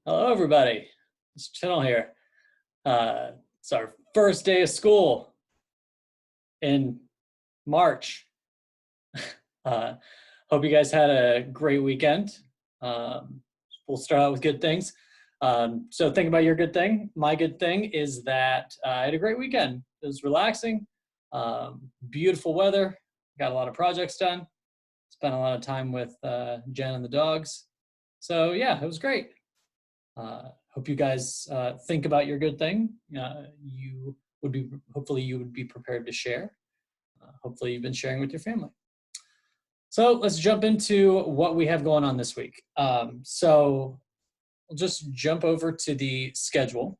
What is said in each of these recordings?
Hello, everybody. It's Channel here. It's our first day of school in March. Hope you guys had a great weekend. We'll start out with good things. So think about your good thing. My good thing is that I had a great weekend. It was relaxing, beautiful weather, got a lot of projects done, spent a lot of time with Jen and the dogs. So yeah, it was great. Hope you guys think about your good thing. Hopefully you would be prepared to share. Hopefully you've been sharing with your family. So let's jump into what we have going on this week. So we'll just jump over to the schedule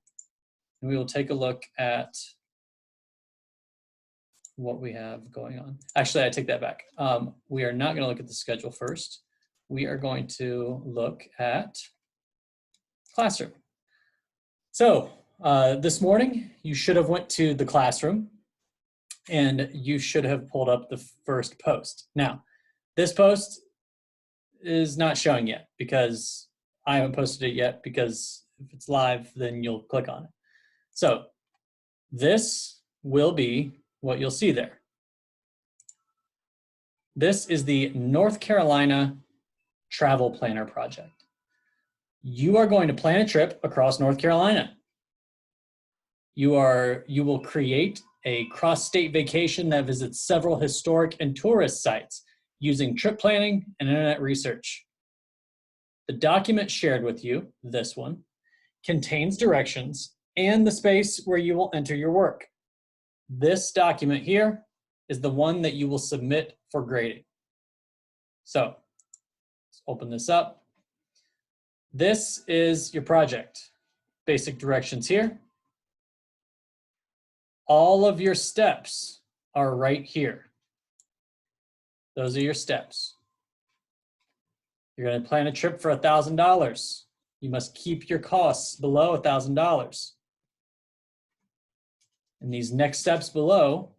and we will take a look at what we have going on. Actually, I take that back. We are not going to look at the schedule first. We are going to look at classroom. So this morning, you should have went to the classroom and you should have pulled up the first post. Now, this post is not showing yet because I haven't posted it yet, because if it's live, then you'll click on it. So this will be what you'll see there. This is the North Carolina Travel Planner Project. You are going to plan a trip across North Carolina. You will create a cross-state vacation that visits several historic and tourist sites using trip planning and internet research. The document shared with you, this one, contains directions and the space where you will enter your work. This document here is the one that you will submit for grading. So let's open this up. This is your project. Basic directions here. All of your steps are right here. Those are your steps. You're going to plan a trip for $1,000. You must keep your costs below $1,000. And these next steps below,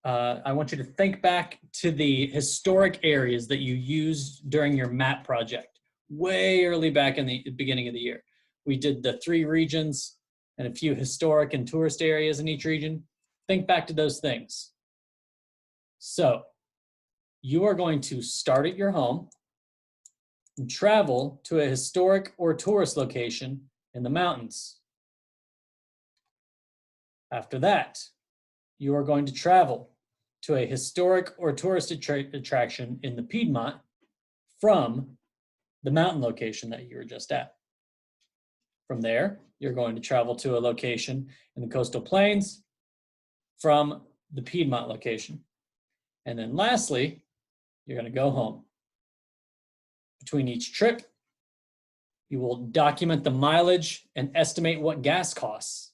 I want you to think back to the historic areas that you used during your map project, way early back in the beginning of the year. We did the 3 regions and a few historic and tourist areas in each region. Think back to those things. So you are going to start at your home and travel to a historic or tourist location in the mountains. After that, you are going to travel to a historic or tourist attraction in the Piedmont from the mountain location that you were just at. From there, you're going to travel to a location in the coastal plains from the Piedmont location. And then lastly, you're going to go home. Between each trip, you will document the mileage and estimate what gas costs.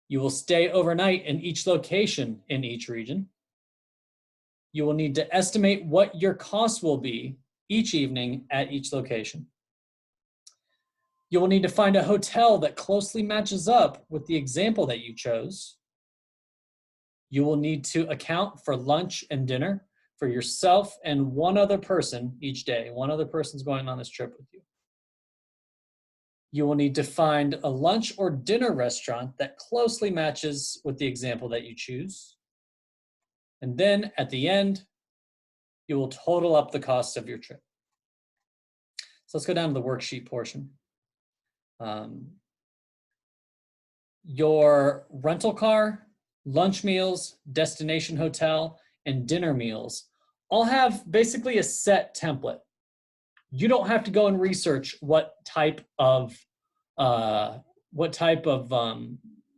You will stay overnight in each location in each region. You will need to estimate what your costs will be each evening at each location. You will need to find a hotel that closely matches up with the example that you chose. You will need to account for lunch and dinner for yourself and one other person each day. One other person's going on this trip with you. You will need to find a lunch or dinner restaurant that closely matches with the example that you choose. And then at the end, you will total up the cost of your trip. So let's go down to the worksheet portion. Your rental car, lunch meals, destination hotel, and dinner meals all have basically a set template. You don't have to go and research what type of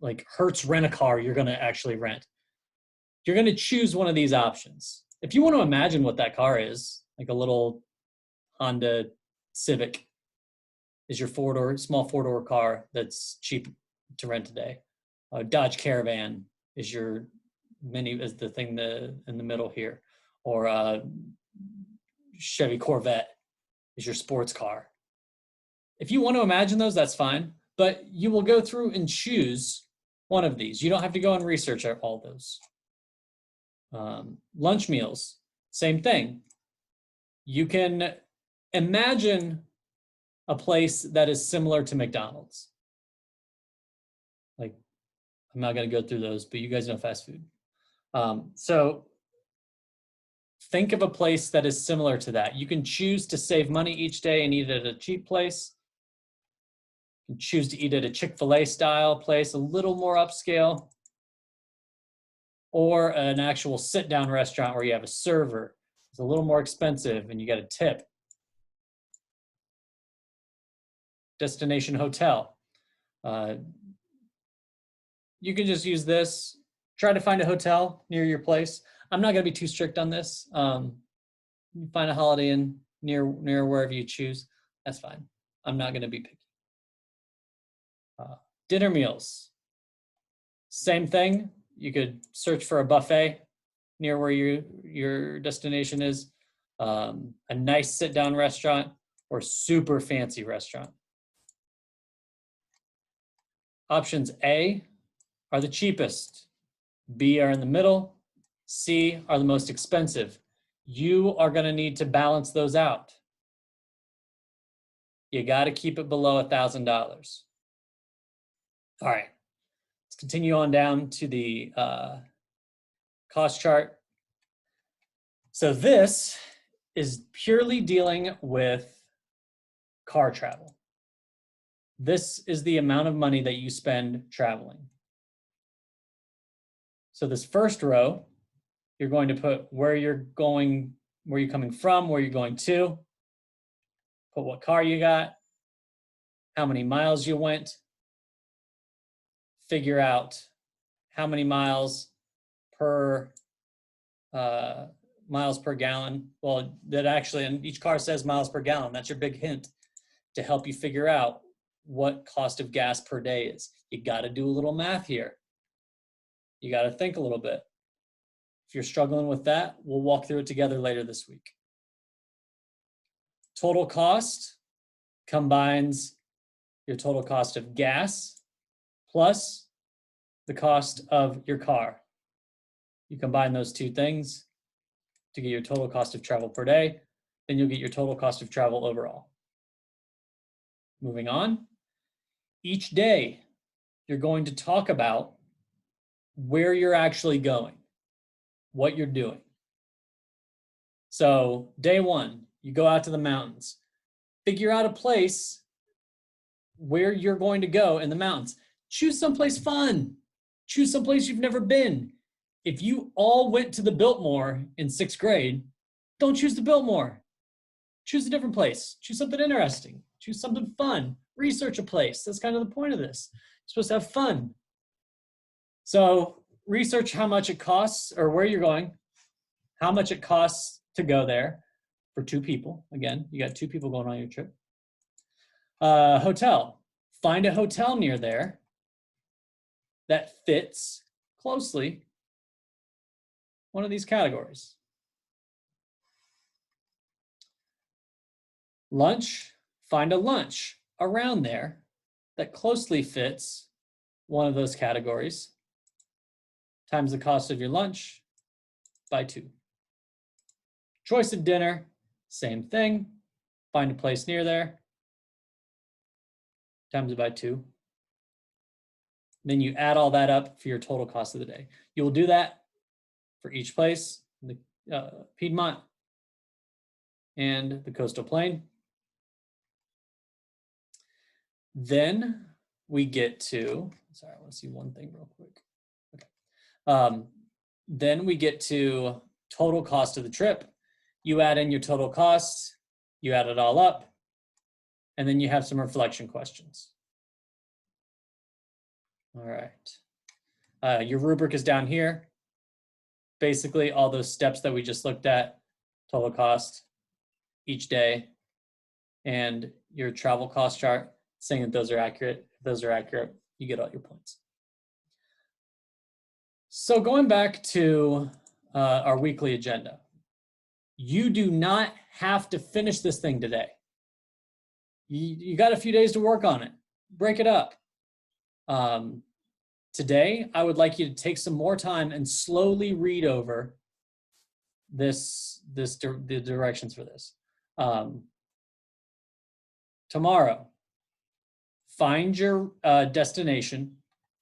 like Hertz rent-a-car you're going to actually rent. You're going to choose one of these options. If you want to imagine what that car is, like a little Honda Civic is your small four-door car that's cheap to rent today. Dodge Caravan is your is the thing in the middle here, or Chevy Corvette is your sports car. If you want to imagine those, that's fine, but you will go through and choose one of these. You don't have to go and research all those. Lunch meals, same thing. You can imagine a place that is similar to McDonald's. Like, I'm not going to go through those, but you guys know fast food. So think of a place that is similar to that. You can choose to save money each day and eat at a cheap place. You can choose to eat at a Chick-fil-A style place, a little more upscale, or an actual sit-down restaurant where you have a server. It's a little more expensive and you get a tip. Destination hotel. You can just use this. Try to find a hotel near your place. I'm not going to be too strict on this. You find a Holiday Inn near wherever you choose. That's fine. I'm not going to be picky. Dinner meals. Same thing. You could search for a buffet near where your destination is. A nice sit-down restaurant or super fancy restaurant. Options A are the cheapest. B are in the middle. C are the most expensive. You are going to need to balance those out. You got to keep it below $1,000. All right, let's continue on down to the cost chart. So this is purely dealing with car travel. This is the amount of money that you spend traveling. So this first row, you're going to put where you're going, where you're coming from, where you're going to, put what car you got, how many miles you went, figure out how many miles per gallon. Well, that actually, and each car says miles per gallon. That's your big hint to help you figure out what cost of gas per day is. You got to do a little math here. You got to think a little bit. If you're struggling with that, we'll walk through it together later this week. Total cost combines your total cost of gas plus the cost of your car. You combine those two things to get your total cost of travel per day, then you'll get your total cost of travel overall. Moving on, each day you're going to talk about where you're actually going, what you're doing. So day one, you go out to the mountains. Figure out a place where you're going to go in the mountains. Choose someplace fun. Choose someplace you've never been. If you all went to the Biltmore in 6th grade, don't choose the Biltmore. Choose a different place. Choose something interesting. Choose something fun. Research a place. That's kind of the point of this. You're supposed to have fun. So research how much it costs or where you're going, how much it costs to go there for 2 people. Again, you got 2 people going on your trip. Hotel. Find a hotel near there that fits closely one of these categories. Lunch. Find a lunch around there that closely fits one of those categories. Times the cost of your lunch by 2. Choice of dinner, same thing. Find a place near there. Times it by 2. Then you add all that up for your total cost of the day. You will do that for each place, the Piedmont and the Coastal Plain. Then we get to, sorry, I want to see one thing real quick. Okay. Then we get to total cost of the trip. You add in your total costs, you add it all up, and then you have some reflection questions. All right. Your rubric is down here. Basically, all those steps that we just looked at, total cost each day, and your travel cost chart, saying that those are accurate. If those are accurate, you get all your points. So going back to our weekly agenda, you do not have to finish this thing today. You got a few days to work on it. Break it up. Today, I would like you to take some more time and slowly read over the directions for this. tomorrow, find your destination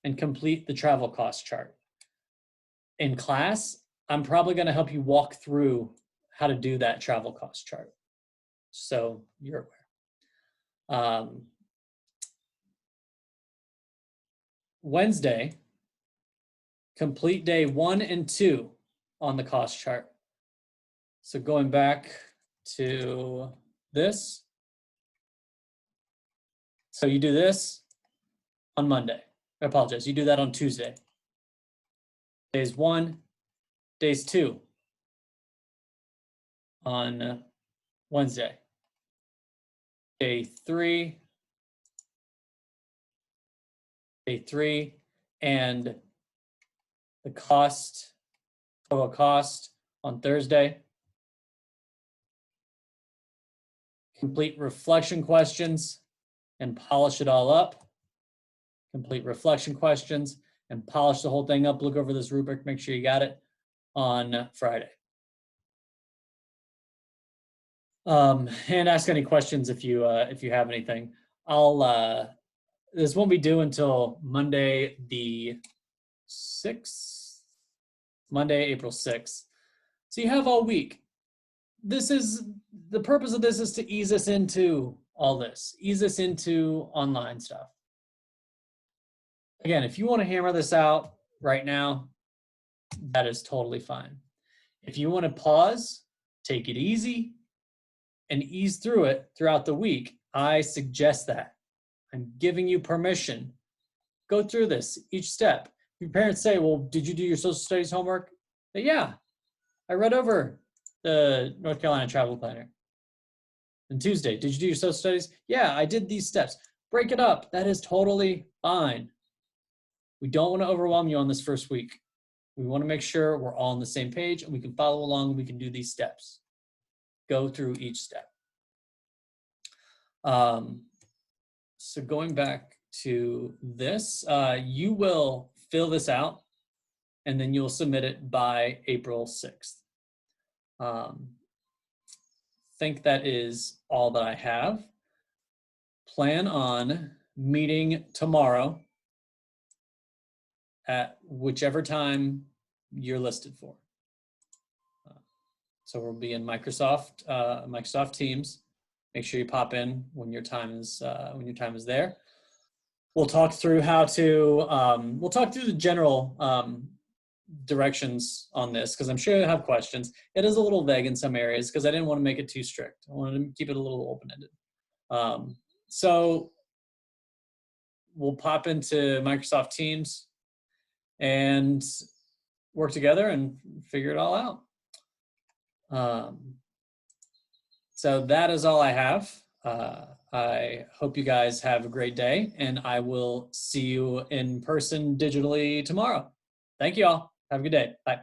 and complete the travel cost chart. In class, I'm probably going to help you walk through how to do that travel cost chart, so you're aware. Wednesday, complete day 1 and 2 on the cost chart. So going back to this. So you do this on Monday. I apologize. You do that on Tuesday. Days 1, days 2 on Wednesday. Day 3, and the cost, total cost on Thursday. Complete reflection questions and polish it all up. Complete reflection questions and polish the whole thing up. Look over this rubric, make sure you got it on Friday. And ask any questions if you have anything. This won't be due until Monday the 6th, Monday, April 6th. So you have all week. The purpose of this is to ease us into all this, ease us into online stuff. Again, if you want to hammer this out right now, that is totally fine. If you want to pause, take it easy, and ease through it throughout the week, I suggest that. I'm giving you permission. Go through this each step. Your parents say, well, did you do your social studies homework? But yeah, I read over the North Carolina Travel Planner. And Tuesday, did you do your social studies? Yeah, I did these steps. Break it up. That is totally fine. We don't want to overwhelm you on this first week. We want to make sure we're all on the same page and we can follow along and we can do these steps. Go through each step. So going back to this, you will fill this out and then you'll submit it by April 6th. Think that is all that I have. Plan on meeting tomorrow at whichever time you're listed for. So we'll be in Microsoft Teams. Make sure you pop in when your time is there. We'll talk through we'll talk through the general directions on this because I'm sure you'll have questions. It is a little vague in some areas because I didn't want to make it too strict. I wanted to keep it a little open-ended. So we'll pop into Microsoft Teams and work together and figure it all out. So that is all I have. I hope you guys have a great day, and I will see you in person digitally tomorrow. Thank you all. Have a good day. Bye.